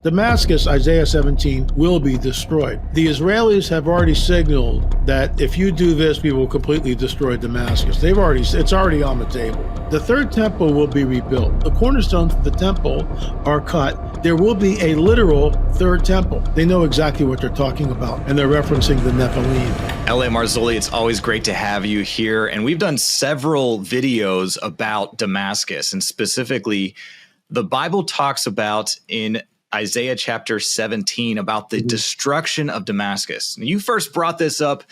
Damascus, Isaiah 17, will be destroyed. The Israelis have already signaled that if you do this, we will completely destroy Damascus. It's already on the table. The third temple will be rebuilt. The cornerstones of the temple are cut. There will be a literal third temple. They know exactly what they're talking about, and they're referencing the Nephilim. L.A. Marzulli, it's always great to have you here. And we've done several videos about Damascus, and specifically, the Bible talks about in Isaiah chapter 17 about the destruction of Damascus. You first brought this up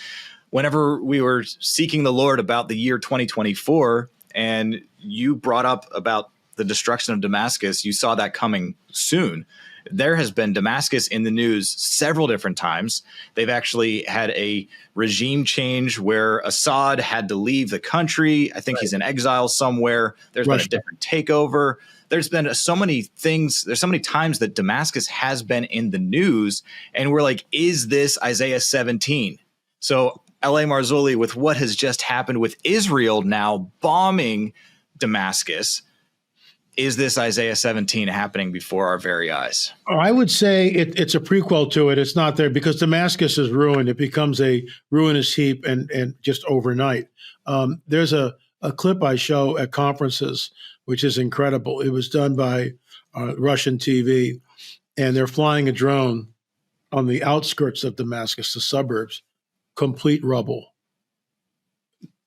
whenever we were seeking the Lord about the year 2024, and you brought up about the destruction of Damascus. You saw that coming soon. There has been Damascus in the news several different times. They've actually had a regime change where Assad had to leave the country. I think he's in exile somewhere. There's been a different takeover. There's been so many things. There's so many times that Damascus has been in the news, and we're like, is this Isaiah 17? So L.A. Marzulli, with what has just happened with Israel now bombing Damascus, is this Isaiah 17 happening before our very eyes? I would say it's a prequel to it. It's not there because Damascus is ruined. It becomes a ruinous heap and just overnight. There's a clip I show at conferences, which is incredible. It was done by Russian TV, and they're flying a drone on the outskirts of Damascus, the suburbs, complete rubble.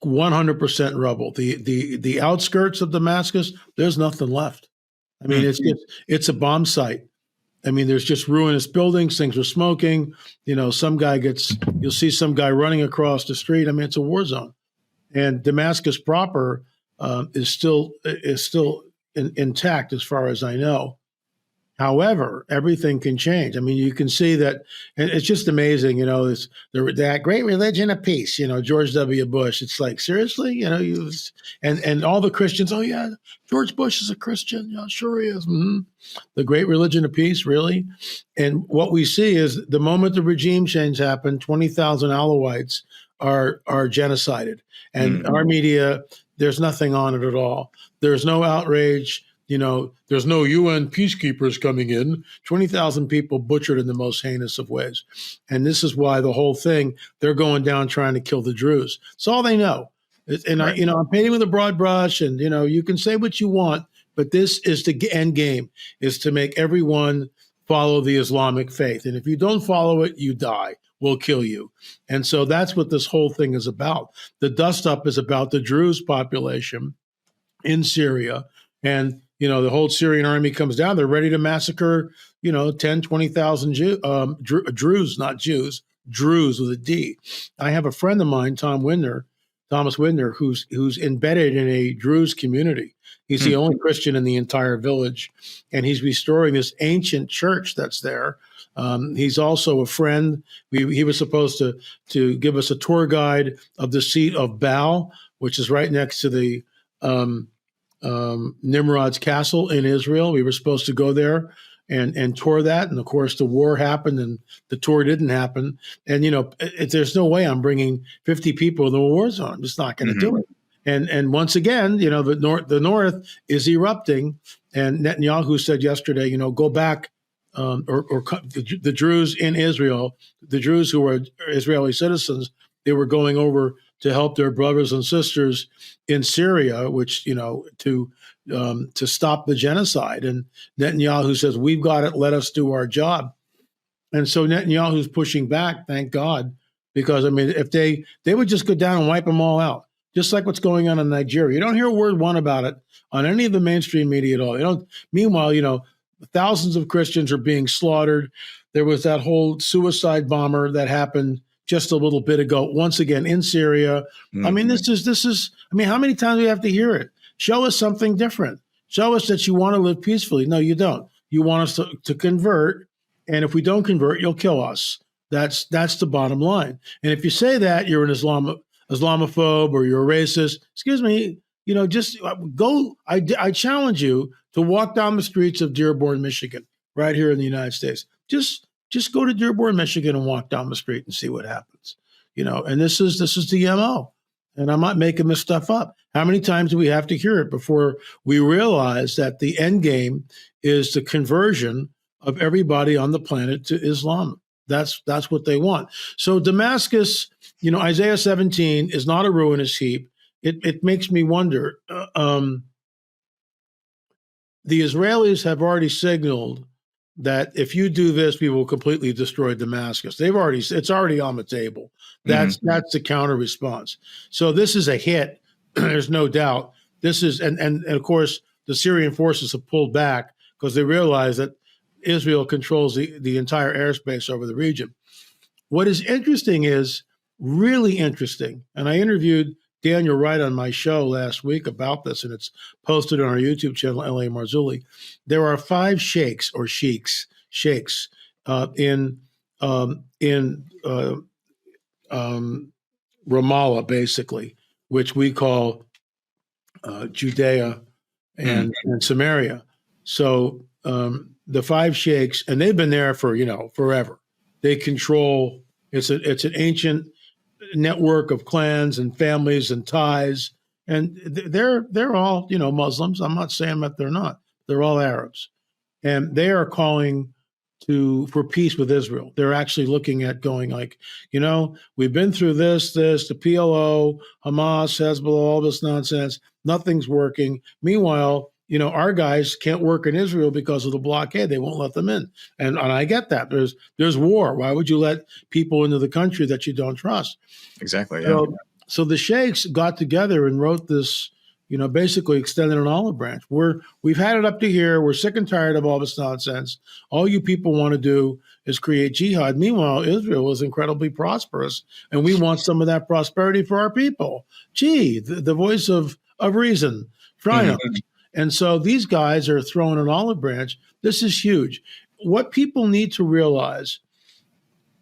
100% rubble. The outskirts of Damascus, there's nothing left. I mean, it's a bomb site. I mean, there's just ruinous buildings. Things are smoking. You know, you'll see some guy running across the street. I mean, it's a war zone. And Damascus proper is still intact as far as I know. However, everything can change. I mean, you can see that, and it's just amazing, you know, that great religion of peace, you know, George W. Bush. It's like, seriously, you know, and all the Christians, oh yeah, George Bush is a Christian. Yeah, sure he is. Mm-hmm. The great religion of peace, really? And what we see is the moment the regime change happened, 20,000 Alawites are genocided. And our media, there's nothing on it at all. There's no outrage. You know, there's no UN peacekeepers coming in. 20,000 people butchered in the most heinous of ways. And this is why the whole thing, they're going down trying to kill the Druze. It's all they know. And right. I'm painting with a broad brush, and, you know, you can say what you want, but this is the end game, is to make everyone follow the Islamic faith. And if you don't follow it, you die. We'll kill you. And so that's what this whole thing is about. The dust up is about the Druze population in Syria. And, you know, the whole Syrian army comes down. They're ready to massacre, you know, 10, 20,000 Druze, not Jews, Druze with a D. I have a friend of mine, Thomas Widner, who's embedded in a Druze community. He's the only Christian in the entire village, and he's restoring this ancient church that's there. He's also a friend. He was supposed to give us a tour guide of the seat of Baal, which is right next to the Nimrod's castle in Israel. We were supposed to go there and tour that. And of course, the war happened and the tour didn't happen. And, you know, there's no way I'm bringing 50 people to a war zone. I'm just not going to do it. And once again, you know, the north is erupting. And Netanyahu said yesterday, you know, go back, the Druze in Israel, the Druze who were Israeli citizens, they were going over to help their brothers and sisters in Syria, which, you know, to stop the genocide. And Netanyahu says, we've got it, let us do our job. And so Netanyahu's pushing back, thank God, because, I mean, if they would just go down and wipe them all out, just like what's going on in Nigeria. You don't hear a word one about it on any of the mainstream media at all. You don't. Meanwhile, you know, thousands of Christians are being slaughtered. There was that whole suicide bomber that happened just a little bit ago, once again in Syria. I mean, this is, I mean, how many times do we have to hear it? Show us something different. Show us that you want to live peacefully. No, you don't. You want us to convert. And if we don't convert, you'll kill us. That's the bottom line. And if you say that, you're an Islamophobe or you're a racist, excuse me, you know, just go. I challenge you to walk down the streets of Dearborn, Michigan, right here in the United States. Just go to Dearborn, Michigan, and walk down the street and see what happens. You know, and this is the MO. And I'm not making this stuff up. How many times do we have to hear it before we realize that the end game is the conversion of everybody on the planet to Islam. That's what they want. So Damascus, Isaiah 17 is not a ruinous heap. It makes me wonder. The Israelis have already signaled that if you do this, we will completely destroy Damascus. It's already on the table. That's the counter response. So this is a hit. There's no doubt. This is, and of course, the Syrian forces have pulled back because they realize that Israel controls the entire airspace over the region. What is interesting is really interesting, and I interviewed Daniel Wright on my show last week about this, and it's posted on our YouTube channel, LA Marzulli. There are 5 sheikhs in Ramallah, basically, which we call Judea and Samaria. So the 5 sheikhs, and they've been there for forever. They control. It's an ancient network of clans and families and ties, and they're all Muslims. I'm not saying that they're not. They're all Arabs, and they are calling for peace with Israel. They're actually looking at going like, we've been through this, the PLO, Hamas, Hezbollah, all this nonsense. Nothing's working. Meanwhile, our guys can't work in Israel because of the blockade. They won't let them in. And I get that. There's war. Why would you let people into the country that you don't trust? Exactly. Yeah. So the sheikhs got together and wrote this, basically extended an olive branch. We've had it up to here. We're sick and tired of all this nonsense. All you people want to do is create jihad. Meanwhile, Israel is incredibly prosperous, and we want some of that prosperity for our people. Gee, the voice of reason triumphs. And so these guys are throwing an olive branch. This is huge. What people need to realize,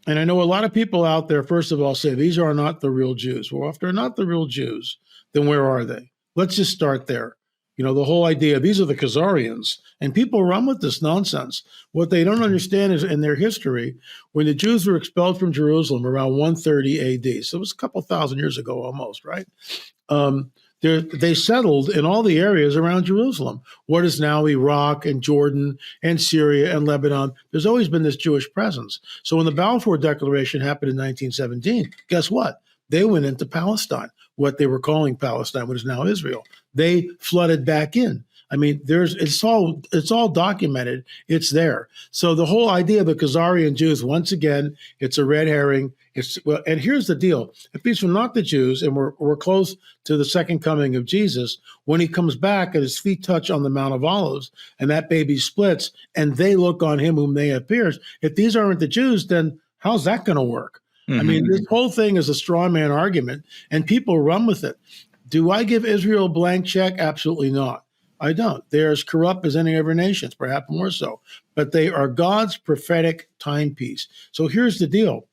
and I know a lot of people out there, first of all, say these are not the real Jews. Well, if they're not the real Jews, then where are they? Let's just start there. The whole idea, these are the Khazarians, and people run with this nonsense. What they don't understand is in their history, when the Jews were expelled from Jerusalem around 130 AD, so it was a couple thousand years ago almost, right? They settled in all the areas around Jerusalem, what is now Iraq and Jordan and Syria and Lebanon. There's always been this Jewish presence. So when the Balfour Declaration happened in 1917, guess what? They went into Palestine, what they were calling Palestine, what is now Israel. They flooded back in. I mean, it's all documented. It's there. So the whole idea of the Khazarian Jews, once again, it's a red herring. And here's the deal: if these were not the Jews, and we're close to the second coming of Jesus, when he comes back and his feet touch on the Mount of Olives, and that baby splits, and they look on him whom they have pierced. If these aren't the Jews, then how's that going to work? I mean, this whole thing is a straw man argument, and people run with it. Do I give Israel a blank check? Absolutely not. I don't. They're as corrupt as any other nations, perhaps more so. But they are God's prophetic timepiece. So here's the deal.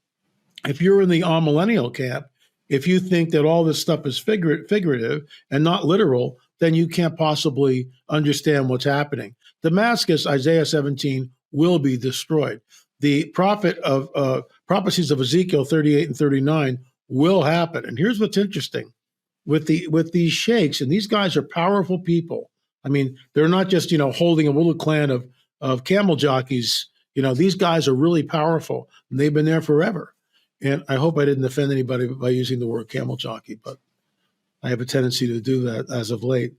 If you're in the amillennial camp, if you think that all this stuff is figurative and not literal, then you can't possibly understand what's happening. Damascus, Isaiah 17, will be destroyed. The prophecies of Ezekiel 38 and 39 will happen. And here's what's interesting. With these sheikhs, and these guys are powerful people. I mean, they're not just, holding a little clan of camel jockeys. These guys are really powerful, and they've been there forever. And I hope I didn't offend anybody by using the word camel jockey, but I have a tendency to do that as of late.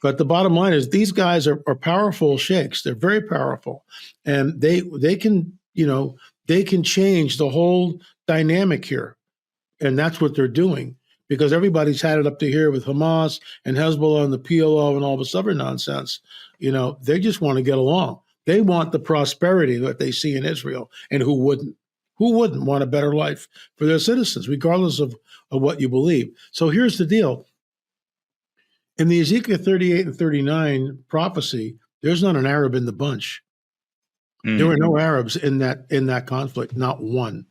But the bottom line is these guys are powerful sheikhs. They're very powerful, and they can, they can change the whole dynamic here. And that's what they're doing, because everybody's had it up to here with Hamas and Hezbollah and the PLO and all this other nonsense. They just want to get along. They want the prosperity that they see in Israel. And who wouldn't? Who wouldn't want a better life for their citizens, regardless of what you believe? So here's the deal. In the Ezekiel 38 and 39 prophecy, there's not an Arab in the bunch. There were no Arabs in that conflict, not one.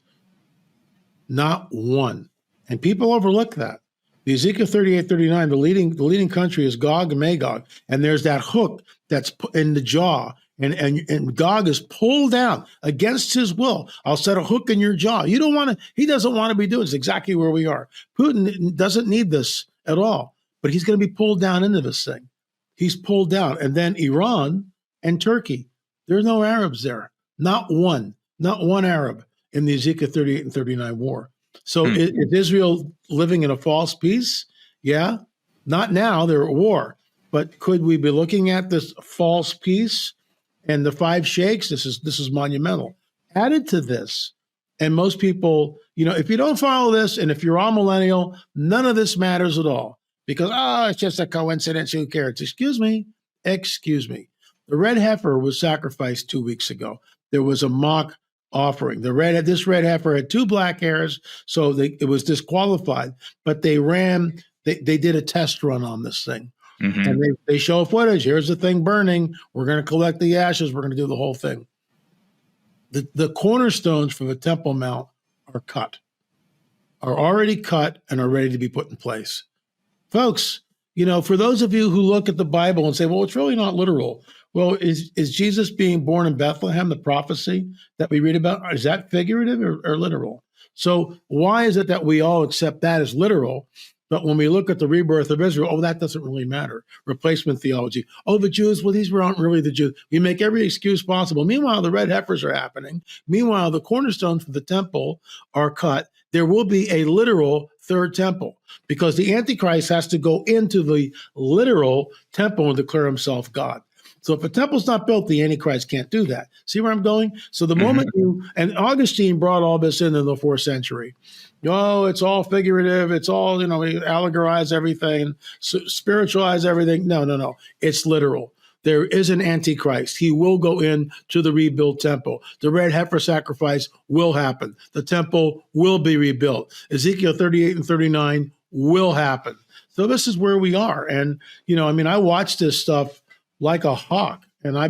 Not one. And people overlook that. The Ezekiel 38, 39, the leading country is Gog and Magog. And there's that hook that's in the jaw. And Gog is pulled down against his will. I'll set a hook in your jaw. He doesn't want to be doing this. Exactly where we are. Putin doesn't need this at all, but he's going to be pulled down into this thing. He's pulled down. And then Iran and Turkey. There's no Arabs there. Not one Arab in the Ezekiel 38 and 39 war. So Hmm. is Israel living in a false peace? Yeah. Not now, they're at war. But could we be looking at this false peace and the five sheikhs? This is monumental. Added to this, and most people, if you don't follow this, and if you're all millennial, none of this matters at all because it's just a coincidence. Who cares? Excuse me. The red heifer was sacrificed 2 weeks ago. There was a mock offering. This red heifer had two black hairs, so it was disqualified. But they did a test run on this thing. Mm-hmm. And they show footage. Here's the thing burning. We're going to collect the ashes. We're going to do the whole thing. The cornerstones for the Temple Mount are already cut and are ready to be put in place. Folks, for those of you who look at the Bible and say, well, it's really not literal. Well, is Jesus being born in Bethlehem, the prophecy that we read about, is that figurative or literal? So why is it that we all accept that as literal? But when we look at the rebirth of Israel, that doesn't really matter. Replacement theology. The Jews, well, these aren't really the Jews. We make every excuse possible. Meanwhile, the red heifers are happening. Meanwhile, the cornerstones for the temple are cut. There will be a literal third temple because the Antichrist has to go into the literal temple and declare himself God. So if a temple's not built, the Antichrist can't do that. See where I'm going? So the moment and Augustine brought all this in the 4th century. It's all figurative. It's all, we allegorize everything, spiritualize everything. No. It's literal. There is an Antichrist. He will go in to the rebuilt temple. The red heifer sacrifice will happen. The temple will be rebuilt. Ezekiel 38 and 39 will happen. So this is where we are. And, I watch this stuff like a hawk, and I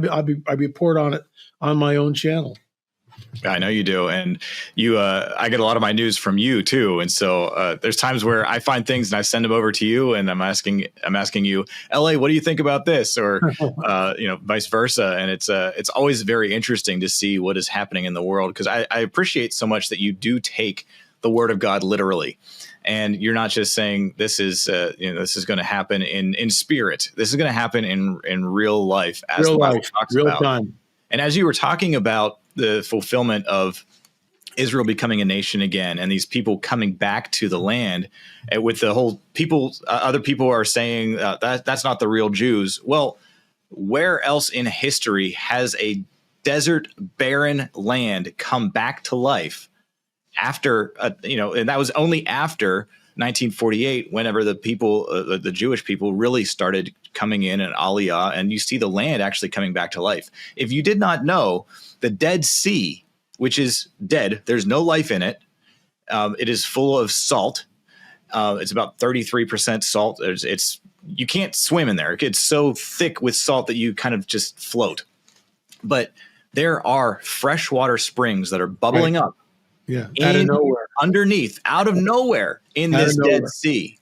report on it on my own channel. I know you do. And I get a lot of my news from you too. And so there's times where I find things and I send them over to you and I'm asking you, LA, what do you think about this? Or, vice versa. And it's always very interesting to see what is happening in the world. Cause I appreciate so much that you do take the word of God literally. And you're not just saying this is going to happen in spirit. This is going to happen in real life, as the Bible talks real about. Time. And as you were talking about the fulfillment of Israel becoming a nation again, and these people coming back to the land, with the whole people, other people are saying that's not the real Jews. Well, where else in history has a desert, barren land come back to life? After, and that was only after 1948, whenever the people, the Jewish people really started coming in Aliyah, and you see the land actually coming back to life. If you did not know, the Dead Sea, which is dead, there's no life in it. It is full of salt. It's about 33% salt. You can't swim in there. It gets so thick with salt that you kind of just float. But there are freshwater springs that are bubbling up. Yeah, out of nowhere. Out of nowhere in this Dead Sea.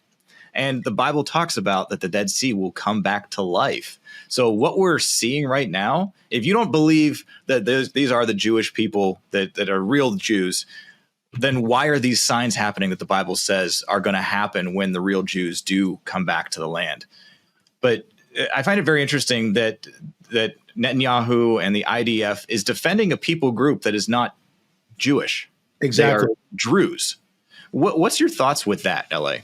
And the Bible talks about that the Dead Sea will come back to life. So what we're seeing right now, if you don't believe that these are the Jewish people that are real Jews, then why are these signs happening that the Bible says are going to happen when the real Jews do come back to the land? But I find it very interesting that Netanyahu and the IDF is defending a people group that is not Jewish. Exactly. They are Druze. What's your thoughts with that, LA?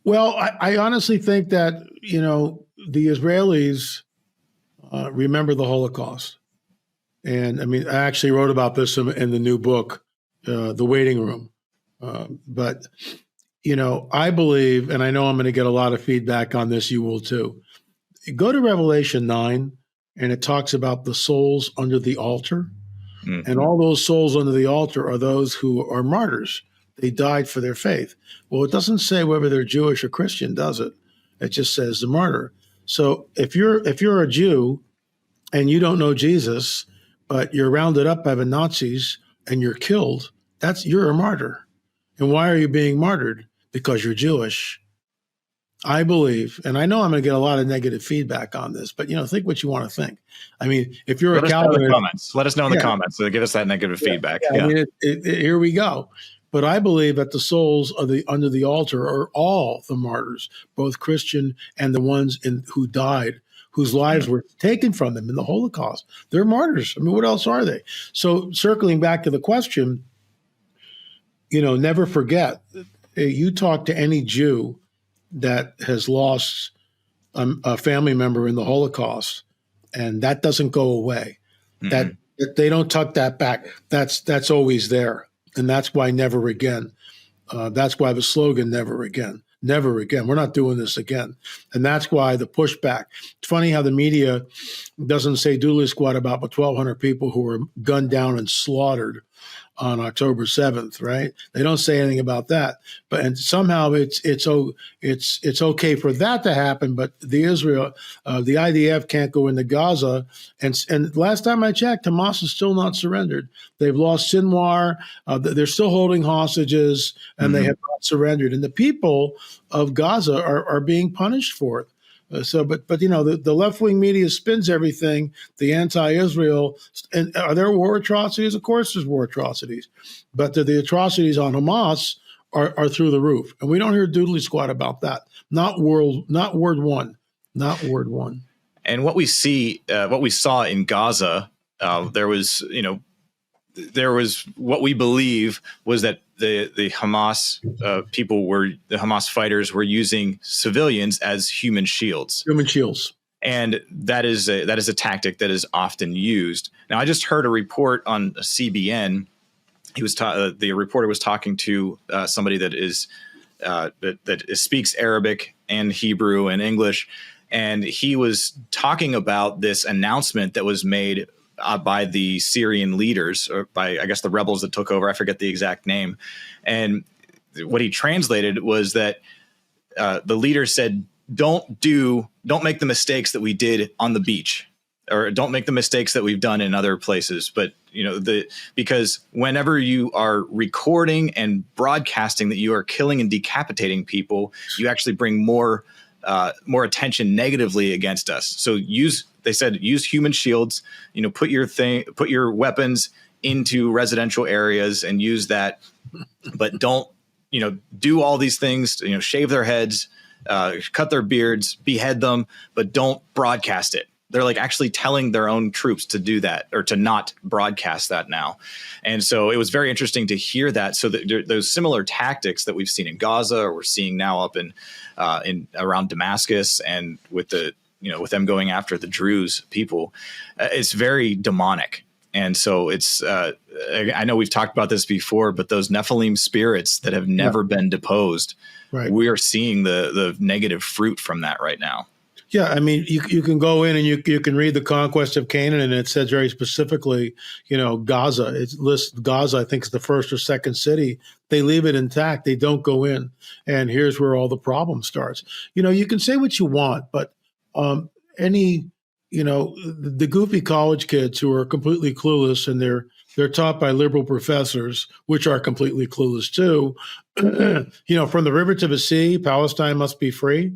Well, I honestly think that, the Israelis remember the Holocaust. And I actually wrote about this in the new book, The Waiting Room. But I believe, and I know I'm going to get a lot of feedback on this, you will too. Go to Revelation 9, and it talks about the souls under the altar. Mm-hmm. And all those souls under the altar are those who are martyrs. They died for their faith. Well, it doesn't say whether they're Jewish or Christian, does it? It just says the martyr. So if you're a Jew and you don't know Jesus, but you're rounded up by the Nazis and you're killed, you're a martyr. And why are you being martyred? Because you're Jewish. I believe, and I know I'm going to get a lot of negative feedback on this, but think what you want to think. If you're a Calvinist, let us know in the comments. So give us that negative feedback. Yeah. Here we go. But I believe that the souls under the altar are all the martyrs, both Christian and the ones who died whose lives were taken from them in the Holocaust. They're martyrs. I mean, what else are they? So circling back to the question, never forget, you talk to any Jew that has lost a family member in the Holocaust, and that doesn't go away. That they don't tuck that back. That's always there, and that's why never again. That's why the slogan "Never again, never again." We're not doing this again, and that's why the pushback. It's funny how the media doesn't say doodly squat about the 1,200 people who were gunned down and slaughtered on October 7th, right? They don't say anything about that, and somehow it's okay for that to happen, but the IDF can't go into Gaza, and last time I checked, Hamas is still not surrendered. They've lost Sinwar, they're still holding hostages, and they have not surrendered, and the people of Gaza are being punished for it. But the left-wing media spins everything, the anti-Israel, and are there war atrocities? Of course there's war atrocities, but the atrocities on Hamas are through the roof, and we don't hear doodly squat about that. Not word one. And what we saw in Gaza, there was what we believe was that the Hamas the Hamas fighters were using civilians as human shields. And that is a tactic that is often used. Now, I just heard a report on CBN. The reporter was talking to somebody that speaks Arabic and Hebrew and English, and he was talking about this announcement that was made by the Syrian leaders, or by, I guess, the rebels that took over. I forget the exact name. And what he translated was that the leader said, don't make the mistakes that we did on the beach, or don't make the mistakes that we've done in other places. But, because whenever you are recording and broadcasting that you are killing and decapitating people, you actually bring more attention negatively against us. So they said use human shields, put your weapons into residential areas and use that, but don't, do all these things, shave their heads, cut their beards, behead them, but don't broadcast it. They're like actually telling their own troops to do that, or to not broadcast that now. And so it was very interesting to hear that. So that those similar tactics that we've seen in Gaza, or we're seeing now up in around Damascus, and with with them going after the Druze people, it's very demonic. And so it's, I know we've talked about this before, but those Nephilim spirits that have never been deposed, right, we are seeing the negative fruit from that right now. Yeah, I mean, you can go in and you can read the conquest of Canaan, and it says very specifically, Gaza. It lists Gaza, I think, is the first or second city. They leave it intact. They don't go in, and here's where all the problem starts. You can say what you want, but the goofy college kids who are completely clueless, and they're taught by liberal professors, which are completely clueless too. From the river to the sea, Palestine must be free.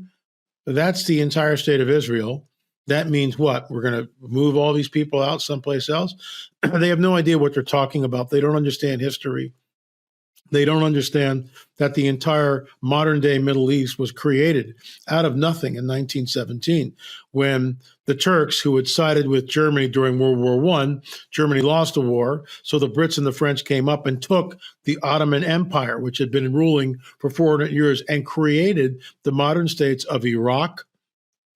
That's the entire state of Israel. That means what? We're going to move all these people out someplace else? They have no idea what they're talking about. They don't understand history. They don't understand that the entire modern day Middle East was created out of nothing in 1917, when the Turks, who had sided with Germany during World War I, Germany lost the war. So the Brits and the French came up and took the Ottoman Empire, which had been ruling for 400 years, and created the modern states of Iraq,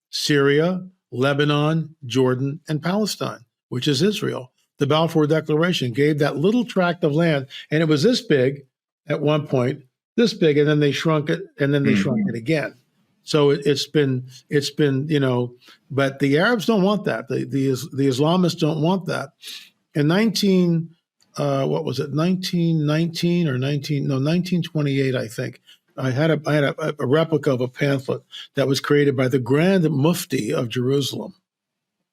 Syria, Lebanon, Jordan, and Palestine, which is Israel. The Balfour Declaration gave that little tract of land, and it was this big at one point, this big, and then they shrunk it, and then they shrunk it again. So it's been, but the Arabs don't want that. The Islamists don't want that. In 1928, I think, I had a replica of a pamphlet that was created by the Grand Mufti of Jerusalem.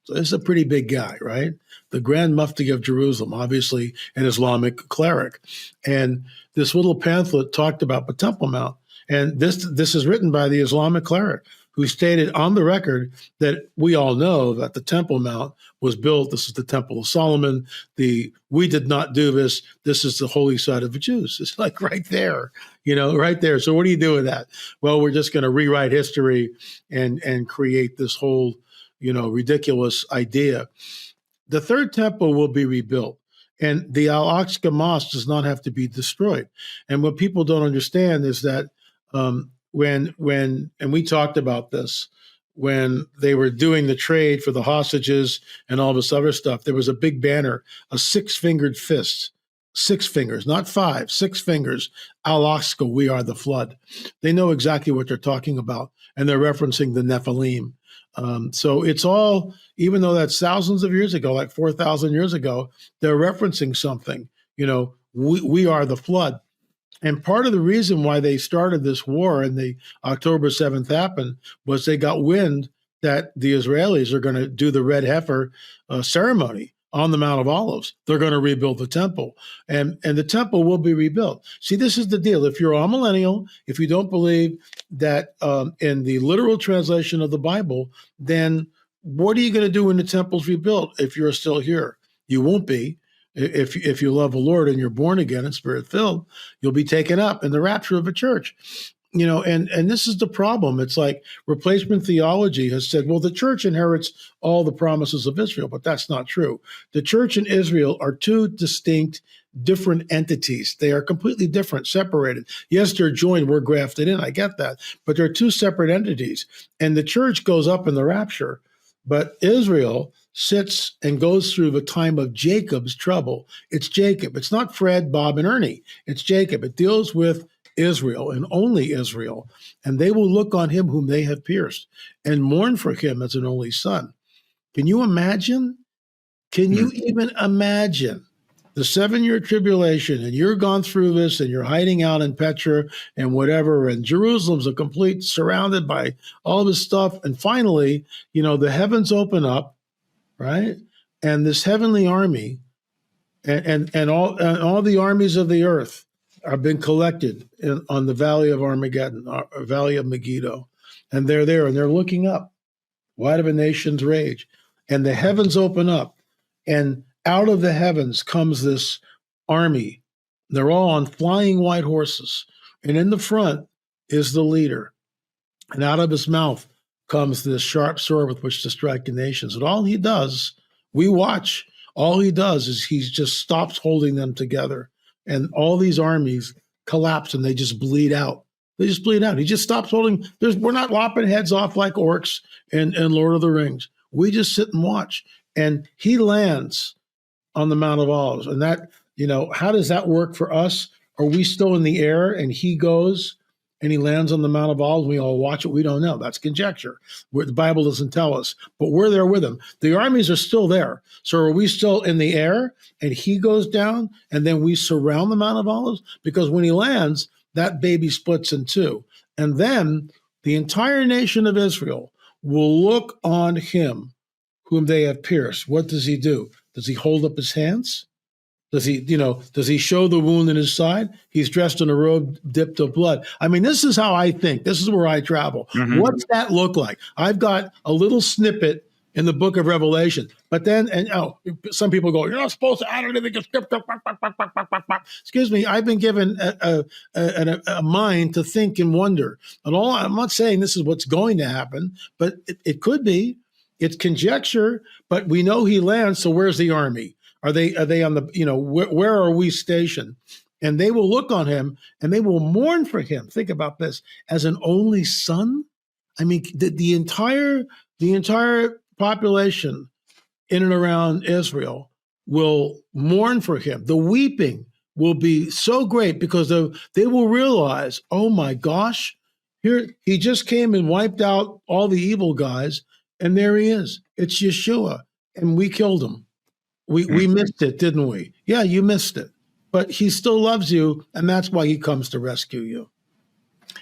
So this is a pretty big guy, right? The Grand Mufti of Jerusalem, obviously an Islamic cleric. And this little pamphlet talked about the Temple Mount. And this is written by the Islamic cleric, who stated on the record that we all know that the Temple Mount was built. This is the Temple of Solomon. We did not do this. This is the holy site of the Jews. It's like right there, right there. So what do you do with that? Well, we're just going to rewrite history and create this whole, ridiculous idea. The third temple will be rebuilt, and the Al-Aqsa Mosque does not have to be destroyed. And what people don't understand is that when and we talked about this, when they were doing the trade for the hostages and all this other stuff, there was a big banner, a six-fingered fist, 6 fingers, not 5, 6 fingers. Al-Aqsa, we are the flood. They know exactly what they're talking about, and they're referencing the Nephilim. So it's all, even though that's thousands of years ago, like 4,000 years ago, they're referencing something. We are the flood. And part of the reason why they started this war and the October 7th happened was they got wind that the Israelis are going to do the red heifer ceremony on the Mount of Olives. They're going to rebuild the temple, and the temple will be rebuilt. See, this is the deal. If you're a millennial, if you don't believe that in the literal translation of the Bible, then what are you going to do when the temple's rebuilt if you're still here? You won't be. If you love the Lord and you're born again and spirit-filled, you'll be taken up in the rapture of a church. And this is the problem. It's like replacement theology has said, well, the church inherits all the promises of Israel, but that's not true. The church and Israel are two distinct, different entities. They are completely different, separated. Yes, they're joined, we're grafted in, I get that, but they're two separate entities. And the church goes up in the rapture, but Israel sits and goes through the time of Jacob's trouble. It's Jacob. It's not Fred, Bob, and Ernie. It's Jacob. It deals with Israel and only Israel, and they will look on him whom they have pierced and mourn for him as an only son. Can you imagine? Can you even imagine the 7-year tribulation, and you're gone through this and you're hiding out in Petra and whatever, and Jerusalem's a complete surrounded by all this stuff, and finally, the heavens open up, right? And this heavenly army and all the armies of the earth have been collected on the Valley of Armageddon, Valley of Megiddo. And they're there and they're looking up. Why do the nations rage? And the heavens open up, and out of the heavens comes this army. They're all on flying white horses. And in the front is the leader. And out of his mouth comes this sharp sword with which to strike the nations. And all he does, we watch, all he does is he just stops holding them together. And all these armies collapse and they just bleed out. They just bleed out. He just stops holding. We're not lopping heads off like orcs in Lord of the Rings. We just sit and watch. And he lands on the Mount of Olives. And that, how does that work for us? Are we still in the air and he goes and he lands on the Mount of Olives? We all watch it. We don't know. That's conjecture. The Bible doesn't tell us, but we're there with him. The armies are still there. So are we still in the air and he goes down and then we surround the Mount of Olives? Because when he lands, that baby splits in two. And then the entire nation of Israel will look on him whom they have pierced. What does he do? Does he hold up his hands? Does he show the wound in his side? He's dressed in a robe dipped of blood. I mean, this is how I think. This is where I travel. Mm-hmm. What's that look like? I've got a little snippet in the book of Revelation. But then, some people go, you're not supposed to add anything to scripture. Excuse me, I've been given a mind to think and wonder. And I'm not saying this is what's going to happen, but it could be. It's conjecture, but we know he lands, so where's the army? Are they on the, where are we stationed? And they will look on him and they will mourn for him. Think about this, as an only son. I mean, the entire population in and around Israel will mourn for him. The weeping will be so great because they will realize, oh my gosh, here he just came and wiped out all the evil guys, and there he is. It's Yeshua, and we killed him. We missed it, didn't we? Yeah, you missed it. But he still loves you, and that's why he comes to rescue you.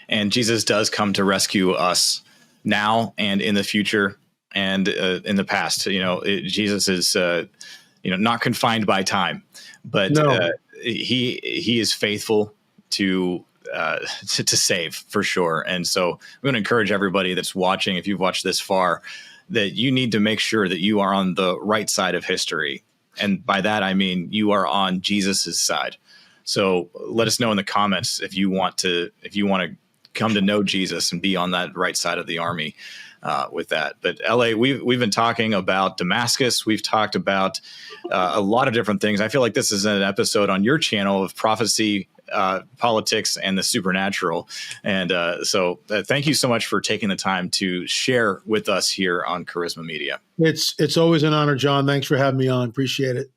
And Jesus does come to rescue us now and in the future and in the past. Jesus is not confined by time, but no. He is faithful to save for sure. And so I'm going to encourage everybody that's watching, if you've watched this far, that you need to make sure that you are on the right side of history. And by that, I mean, you are on Jesus's side. So let us know in the comments if you want to come to know Jesus and be on that right side of the army. with that. But LA, we've been talking about Damascus. We've talked about a lot of different things. I feel like this is an episode on your channel of prophecy, politics, and the supernatural. And so thank you so much for taking the time to share with us here on Charisma Media. It's always an honor, John. Thanks for having me on. Appreciate it.